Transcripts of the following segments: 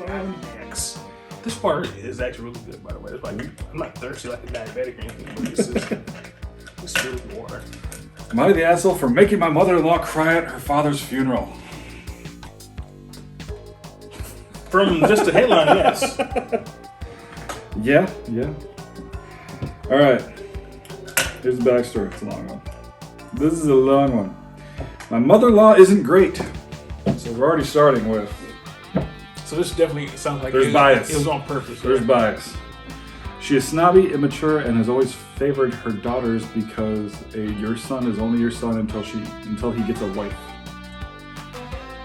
Next. This part is actually really good, by the way. It's like, I'm not thirsty like a diabetic or anything, but it's really good water. Am I the asshole for making my mother-in-law cry at her father's funeral? From just the headline, yes. Yeah. All right. Here's the backstory. It's a long one. This is a long one. My mother-in-law isn't great. So we're already starting with... So this definitely sounds like There's bias. It was on purpose. There's bias. She is snobby, immature, and has always favored her daughters because your son is only your son until he gets a wife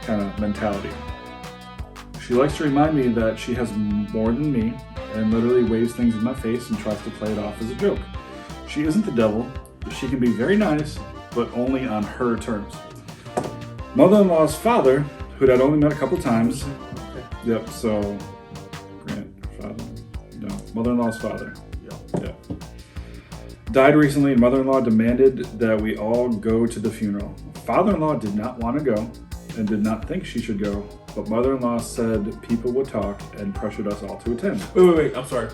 kind of mentality. She likes to remind me that she has more than me and literally waves things in my face and tries to play it off as a joke. She isn't the devil. She can be very nice, but only on her terms. Mother-in-law's father, who I'd only met a couple times. Yep, so grandfather. No, mother-in-law's father. Yep. Died recently, and mother-in-law demanded that we all go to the funeral. Father-in-law did not want to go and did not think she should go, but mother-in-law said people would talk and pressured us all to attend. Wait, I'm sorry.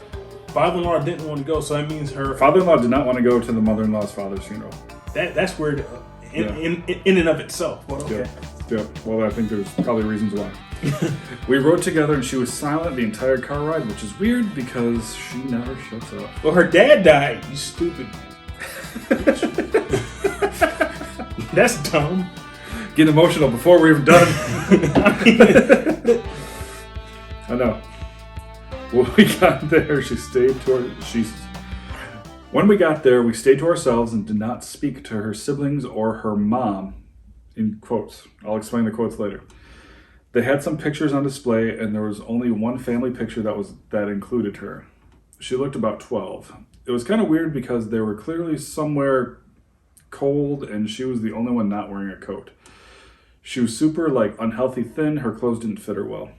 Father-in-law didn't want to go, so that means her... Father-in-law did not want to go to the mother-in-law's father's funeral. That's weird in and of itself. But okay. Yep. Well, I think there's probably reasons why. We rode together and she was silent the entire car ride, which is weird because she never shuts up. Well, her dad died, you stupid. That's dumb. Getting emotional before we're even done. I know. When we got there, When we got there, we stayed to ourselves and did not speak to her siblings or her mom. In quotes. I'll explain the quotes later. They had some pictures on display, and there was only one family picture that included her. She looked about 12. It was kind of weird because they were clearly somewhere cold, and she was the only one not wearing a coat. She was super, unhealthy thin. Her clothes didn't fit her well.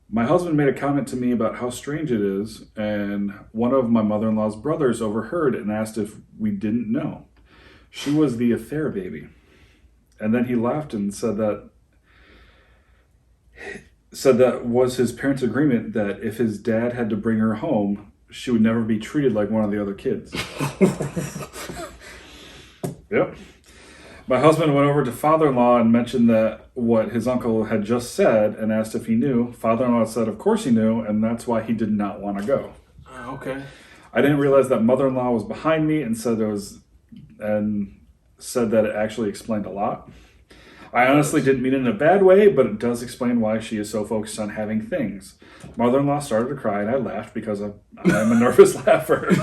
My husband made a comment to me about how strange it is, and one of my mother-in-law's brothers overheard and asked if we didn't know. She was the affair baby. And then he laughed and said that was his parents' agreement that if his dad had to bring her home, she would never be treated like one of the other kids. Yep. My husband went over to father-in-law and mentioned that what his uncle had just said and asked if he knew. Father-in-law said of course he knew, and that's why he did not want to go. Okay. I didn't realize that mother-in-law was behind me and said that it actually explained a lot. I honestly didn't mean it in a bad way, but it does explain why she is so focused on having things. Mother-in-law started to cry, and I laughed because I'm a nervous laugher.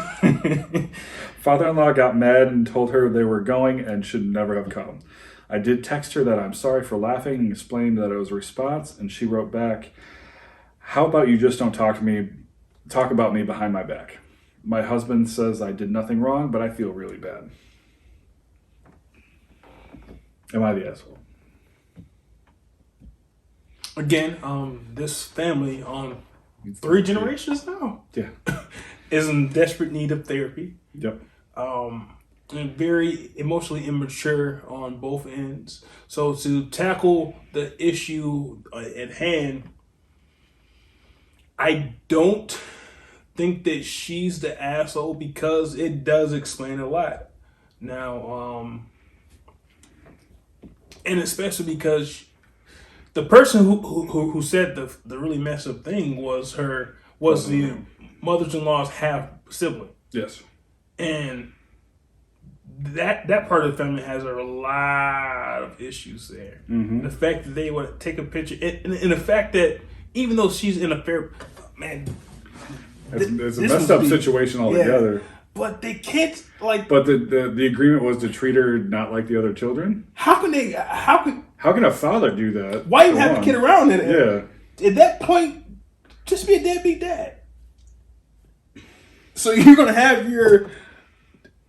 Father-in-law got mad and told her they were going and should never have come. I did text her that I'm sorry for laughing and explained that it was a response, and she wrote back, "How about you just don't talk about me behind my back?" My husband says I did nothing wrong, but I feel really bad. Am I the asshole? Again, this family on 3 generations now is in desperate need of therapy. Yep. And very emotionally immature on both ends. So to tackle the issue at hand, I don't think that she's the asshole because it does explain a lot. Now, and especially because the person who said the really messed up thing was the mother-in-law's half sibling. Yes. And that part of the family has a lot of issues there. Mm-hmm. The fact that they would take a picture, and the fact that even though she's in a fair, man, it's a messed up situation altogether. Yeah, but they can't But the agreement was to treat her not like the other children. How can a father do that? Why even have a kid around in it? Yeah. At that point, just be a deadbeat dad. So you're gonna have your.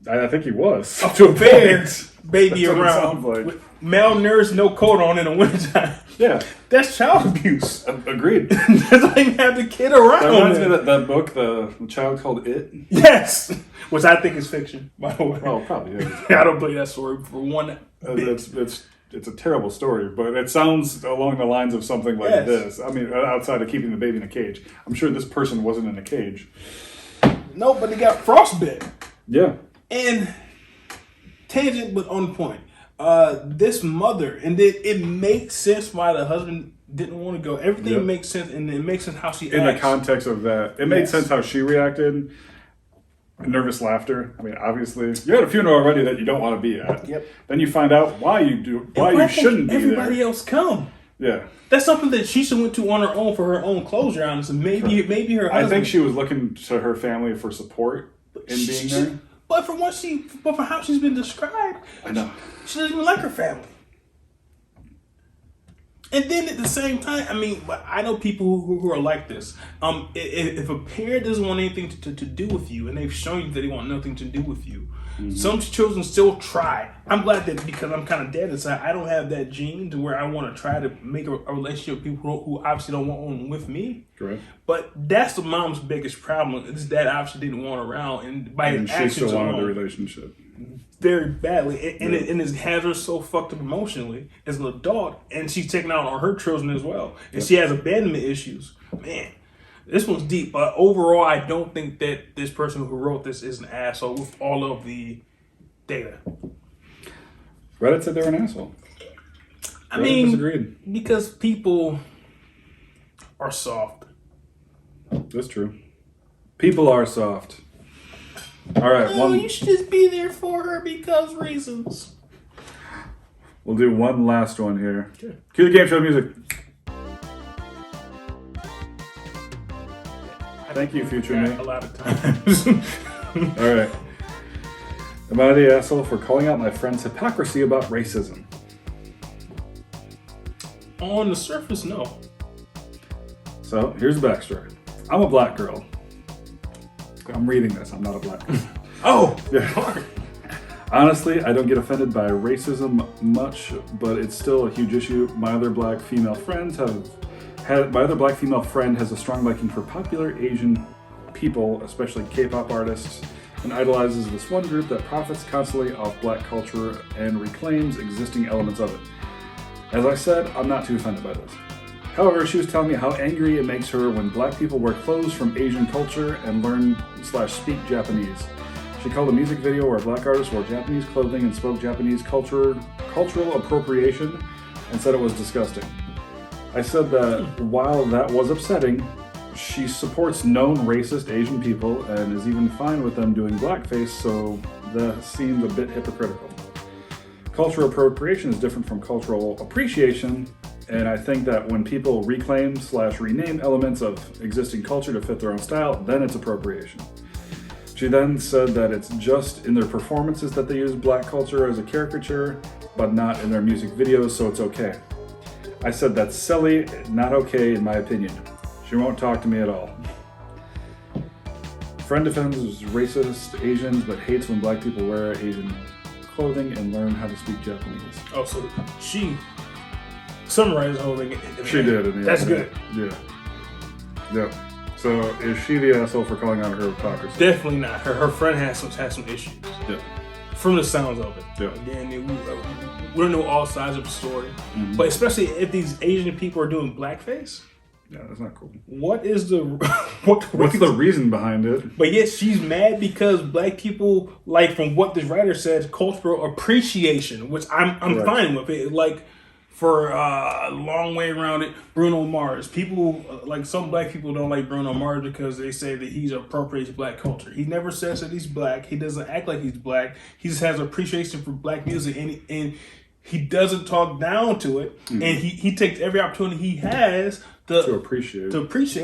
I think he was. To a fair baby That's around like. with malnourished, no coat on in the wintertime. Yeah. That's child abuse. Agreed. Doesn't even have the kid around. That reminds me of that book, the child called It. Yes. Which I think is fiction, by the way. Oh, probably is. I don't believe that story for one bit. It's it's a terrible story, but it sounds along the lines of something like Yes. this. I mean, outside of keeping the baby in a cage. I'm sure this person wasn't in a cage. No, but they got frostbite. Yeah. And tangent, but on point. This mother, and it makes sense why the husband didn't want to go. Everything Yep. makes sense, and it makes sense how she In the acts. context of that, it made Yes. sense how she reacted. Nervous laughter. I mean, obviously, you're at a funeral already that you don't want to be at. Yep. Then you find out why Why you shouldn't be everybody there. else come. Yeah. That's something that she should went to on her own for her own closure. Honestly, maybe her husband. I think she was looking to her family for support in being there. But for how she's been described, I know. she doesn't even like her family. And then at the same time, I mean, but I know people who are like this. If a parent doesn't want anything to do with you, and they've shown you that they want nothing to do with you, some children still try. I'm glad that because I'm kind of dead inside, I don't have that gene to where I want to try to make a relationship with people who obviously don't want one with me. Correct. But that's the mom's biggest problem. Is that obviously didn't want around, and by And his she actions still wanted the alone, relationship. very badly, and it has her so fucked up emotionally as an adult, and she's taking out on her children as well, and she has abandonment issues. Man, this one's deep, but overall, I don't think that this person who wrote this is an asshole with all of the data. Reddit said they were an asshole. I Reddit mean, disagreed. because people are soft. That's true. People are soft. All right, Oh, you should just be there for her because reasons. we'll do one last one here. Cue the game show music. Thank you, future me. A lot of times. All right. Am I the asshole for calling out my friend's hypocrisy about racism? On the surface, no. So here's the backstory. I'm a black girl. I'm reading this. I'm not a black girl. Oh, Yeah. Honestly, I don't get offended by racism much, but it's still a huge issue. My other black female friend has a strong liking for popular Asian people, especially K-pop artists, and idolizes this one group that profits constantly off black culture and reclaims existing elements of it. As I said, I'm not too offended by this. However, she was telling me how angry it makes her when black people wear clothes from Asian culture and learn/speak Japanese. She called a music video where black artists wore Japanese clothing and spoke Japanese cultural appropriation and said it was disgusting. I said that while that was upsetting, she supports known racist Asian people and is even fine with them doing blackface, so that seems a bit hypocritical. Cultural appropriation is different from cultural appreciation, and I think that when people reclaim/rename elements of existing culture to fit their own style, then it's appropriation. She then said that it's just in their performances that they use black culture as a caricature, but not in their music videos, so it's okay. I said that's silly, not okay in my opinion. She won't talk to me at all. Friend defends racist Asians, but hates when black people wear Asian clothing and learn how to speak Japanese. Oh, so she summarized the whole thing. She did. In the That's end. good. Yeah. Yep. So is she the asshole for calling out her hypocrisy? Definitely not. Her friend has some issues. Yeah. From the sounds of it. Yeah. Again, we don't know all sides of the story. But especially if these Asian people are doing blackface, Yeah, that's not cool. what is the What's the reason behind it? But yet she's mad because black people, like from what this writer said, cultural appreciation, which I'm Correct. fine with it. Like for a long way around it, Bruno Mars. People like some black people don't like Bruno Mars because they say that he's appropriates black culture. He never says that he's black. He doesn't act like he's black. He just has appreciation for black music, and he doesn't talk down to it. And he takes every opportunity he has To appreciate.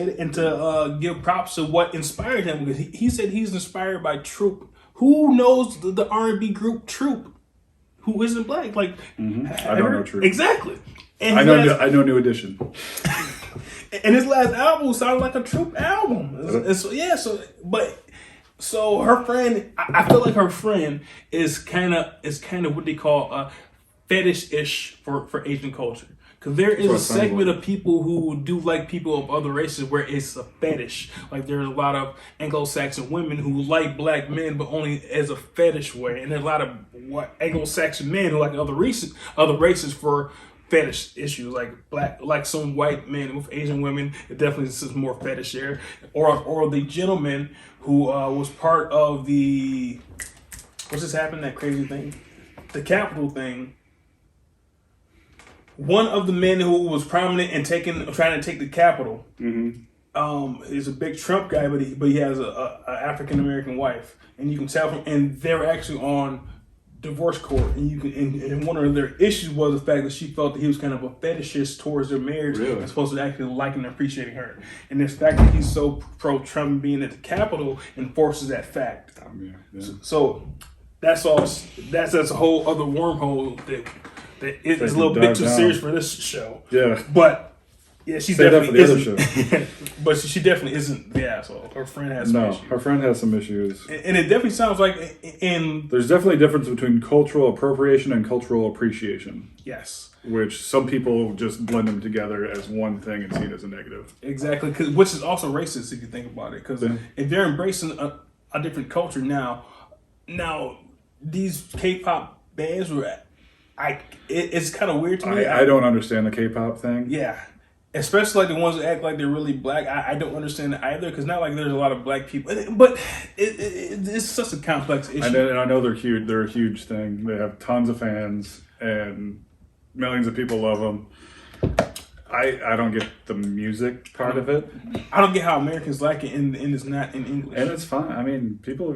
it and to give props to what inspired him, because he said he's inspired by Troop. Who knows the R&B group Troop? Who isn't black? Like I don't know Troop. Exactly. And I know New Edition. and his last album sounded like a Troop album. So her friend, I feel like her friend is kind of what they call fetish-ish for Asian culture. Because there is what a it sounded segment like. of people who do like people of other races where it's a fetish. Like there's a lot of Anglo-Saxon women who like black men, but only as a fetish way. And there's a lot of Anglo-Saxon men who like other races for fetish issues, like some white men with Asian women. It definitely is more fetish there. Or the gentleman who was part of the what's this happened? That crazy thing, the Capitol thing. One of the men who was prominent and trying to take the Capitol, is a big Trump guy, but he has a African American wife, and you can tell from, and they're actually on divorce court, and you can, and one of their issues was the fact that she felt that he was kind of a fetishist towards their marriage, Really? as opposed to actually liking and appreciating her, and this fact that he's so pro Trump being at the Capitol enforces that fact. So that's all. That's a whole other wormhole that is a little bit too serious for this show. Yeah. But yeah, she Save that for definitely the other isn't. But she definitely isn't the asshole. Her friend has some issues. Her friend has some issues. And it definitely sounds like in There's definitely a difference between cultural appropriation and cultural appreciation, yes, which some people just blend them together as one thing and see it as a negative. exactly. Which is also racist if you think about it. Because if they're embracing a different culture now these K-pop bands were. It's kind of weird to me. I don't understand the K-pop thing. Yeah. Especially like the ones that act like they're really black. I don't understand it either, because not like there's a lot of black people. But it's such a complex issue. I know they're huge. They're a huge thing. They have tons of fans and millions of people love them. I don't get the music part of it. I don't get how Americans like it and it's not in English. And it's fine. I mean, people,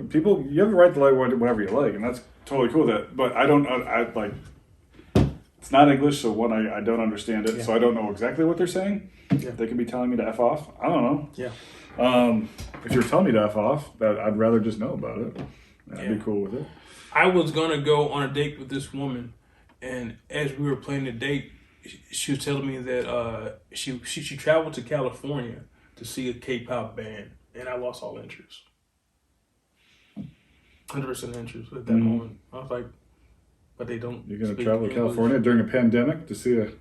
you have the right to like whatever you like, and that's totally cool. But I don't. I like. It's not English, so one, I don't understand it, so I don't know exactly what they're saying. Yeah. They could be telling me to F off. I don't know. Yeah. If you're telling me to F off, that I'd rather just know about it. I'd be cool with it. I was gonna go on a date with this woman, and as we were planning the date, she was telling me that she traveled to California to see a K-pop band, and I lost all interest. 100% interest at that moment. I was like, but they don't. You're gonna travel to California during a pandemic to see a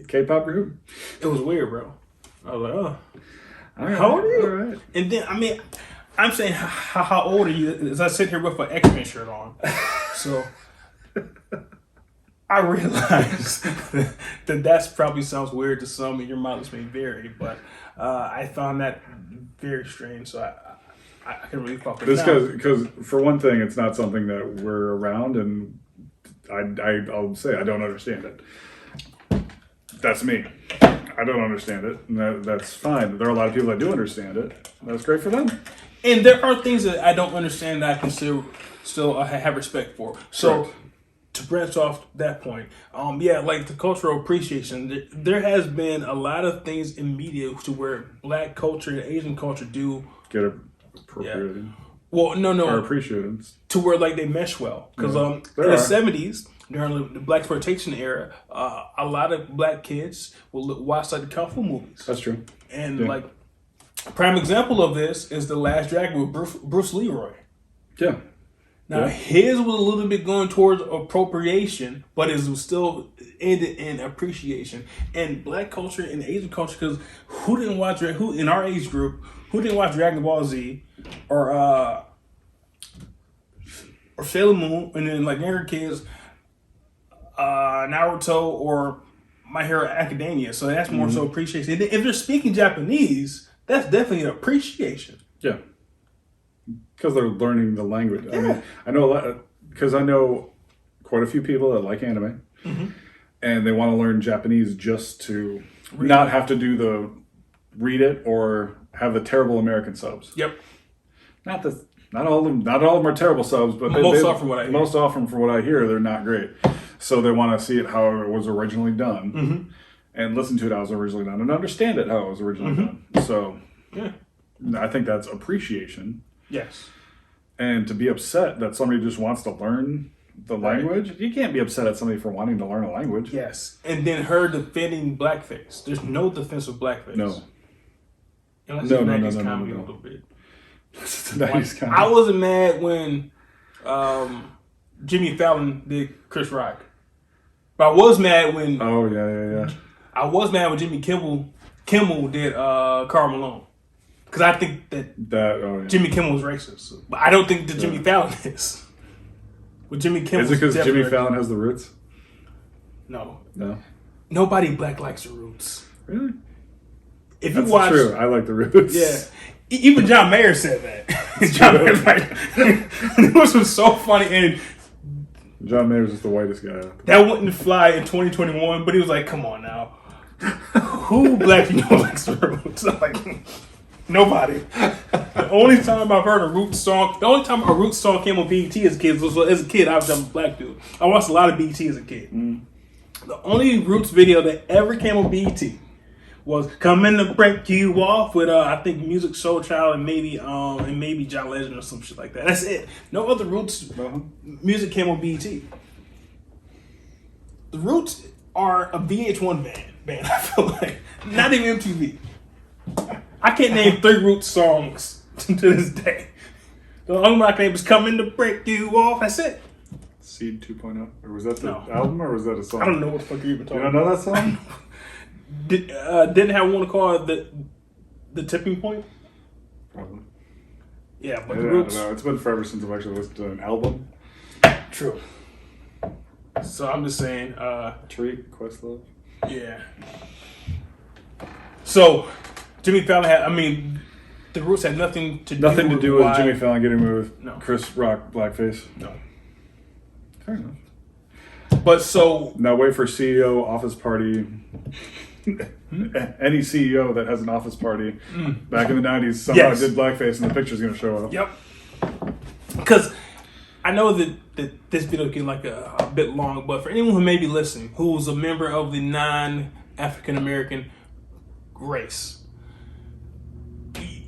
K-pop group? It was weird, bro. I was like, oh. All right, How old are you? All right. And then, I mean, I'm saying, how old are you? As I sit here with an X-Men shirt on. So, I realize that probably sounds weird to some, and your mileage may vary, but I found that very strange, so I can really fuck with it. Because for one thing, it's not something that we're around, and I'll say I don't understand it. That's me. I don't understand it, and that's fine. There are a lot of people that do understand it. That's great for them. And there are things that I don't understand that I can still have respect for. So, Correct. To branch off that point, like the cultural appreciation, there has been a lot of things in media to where black culture and Asian culture do Get appropriated. well, no, Or appreciated. to where like they mesh well. Because in the 70s, during the black exploitation era, a lot of black kids will watch like the kung fu movies. That's true. And like a prime example of this is The Last Dragon with Bruce Leroy. Yeah. Now his was a little bit going towards appropriation, but it was still ended in appreciation. And black culture and Asian culture, because who in our age group, who didn't watch Dragon Ball Z or Sailor Moon, and then like younger kids, Naruto or My Hero Academia. So that's more so appreciation. And if they're speaking Japanese, that's definitely an appreciation. Yeah. Because they're learning the language. Yeah. I mean, I know a lot, because I know quite a few people that like anime, and they want to learn Japanese just to not have to do the read it or have the terrible American subs. Yep. Not all of them are terrible subs, but most often from what I hear, they're not great. So they want to see it how it was originally done, and listen to it how it was originally done, and understand it how it was originally done. So, I think that's appreciation. Yes. And to be upset that somebody just wants to learn the language, you can't be upset at somebody for wanting to learn a language. Yes. And then her defending blackface. There's no defense of blackface. No. Unless No, it's no, 90s no, comedy no. a little bit. It's the 90s comedy. I wasn't mad when Jimmy Fallon did Chris Rock. But I was mad when Oh, yeah. I was mad when Jimmy Kimmel did Karl Malone. Because I think that Jimmy Kimmel was racist. But I don't think that Jimmy Fallon is. But Jimmy Kimmel is it because Jimmy Fallon has the roots? No. No. Nobody black likes the roots. Really? If That's you watch, true. I like the roots. Yeah. Even John Mayer said that. John Mayer's like, it was so funny. And John Mayer's just the whitest guy. that wouldn't fly in 2021, but he was like, come on now. Who black people likes the roots? I'm like, nobody. The only time I've heard a Roots song, the only time a Roots song came on BET as a kid I was a black dude. I watched a lot of BET as a kid. The only Roots video that ever came on BET was "Coming to Break You Off" with I think Music Soul Child and maybe John Legend or some shit like that. That's it. No other Roots music came on BET. The Roots are a VH1 band. I feel like not even MTV. I can't name 3 Roots songs to this day. The only one I can name is "Coming to Break You Off." That's it. Seed 2.0, or was that the album, or was that a song? I don't know what the fuck you're even talking about. You don't know that song? Didn't have one called the Tipping Point? Probably. Yeah, but I don't know. It's been forever since I've actually listened to an album. True. So I'm just saying. Treat, Questlove. Yeah. So Jimmy Fallon had. I mean, the Roots had nothing to do with Jimmy Fallon getting moved. No. Chris Rock blackface. No. Fair enough. But so now wait for CEO office party. Any CEO that has an office party back in the 90s somehow did blackface and the picture's going to show up. Yep. Because I know that this video can like a bit long, but for anyone who may be listening, who's a member of the non-African American race,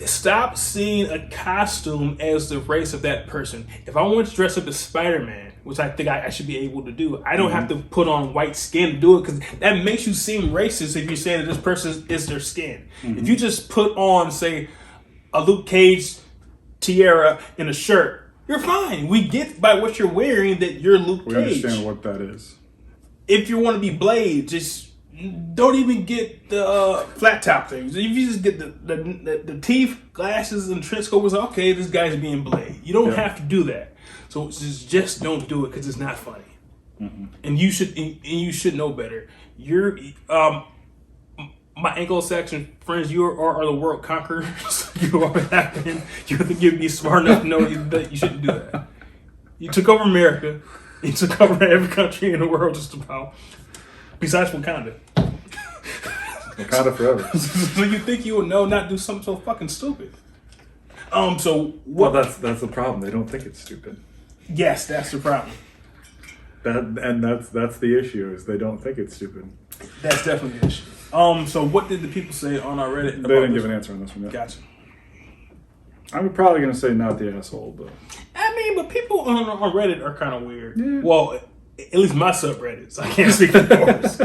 stop seeing a costume as the race of that person. If I want to dress up as Spider-Man, which I think I should be able to do, I don't have to put on white skin to do it, because that makes you seem racist if you're saying that this person is their skin. If you just put on, say, a Luke Cage tiara and a shirt, you're fine. We get by what you're wearing that you're Luke Cage. We understand what that is. If you want to be Blade, just don't even get the flat top things. If you just get the teeth, glasses, and trench coat, okay, this guy's being Blade. You don't have to do that. So just don't do it, because it's not funny. And you should know better. You're my Anglo-Saxon friends. You are the world conquerors. You are happening. You think you'd be smart enough to know that you shouldn't do that. You took over America. You took over every country in the world, just about. Besides Wakanda. Wakanda forever. So you think you would know not do something so fucking stupid? So what? Well, that's the problem. They don't think it's stupid. Yes, that's the problem. That's the issue, is they don't think it's stupid. That's definitely the issue. So what did the people say on our Reddit? They didn't give an answer on this one yet. Gotcha. I'm probably gonna say not the asshole, but I mean, but people on Reddit are kind of weird. Yeah. Well, at least my subreddits. I can't speak for yours.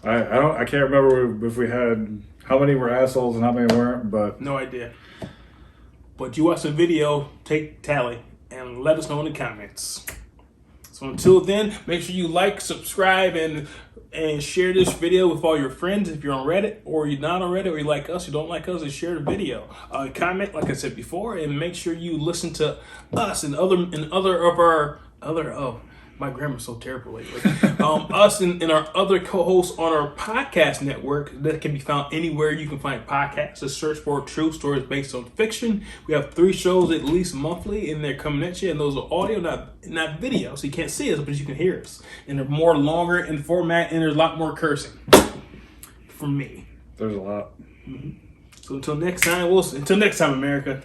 I can't remember if we had how many were assholes and how many weren't, but no idea. But you watch the video, take tally, and let us know in the comments. So until then, make sure you like, subscribe, and share this video with all your friends if you're on Reddit, or you're not on Reddit, or you like us, you don't like us, and share the video. Comment, like I said before, and make sure you listen to us and my grammar's so terrible lately. Us and our other co-hosts on our podcast network that can be found anywhere you can find podcasts. Just search for True Stories Based on Fiction. We have 3 shows at least monthly, and they're coming at you. And those are audio, not video, so you can't see us, but you can hear us. And they're more longer in format, and there's a lot more cursing from me. There's a lot. So until next time, America.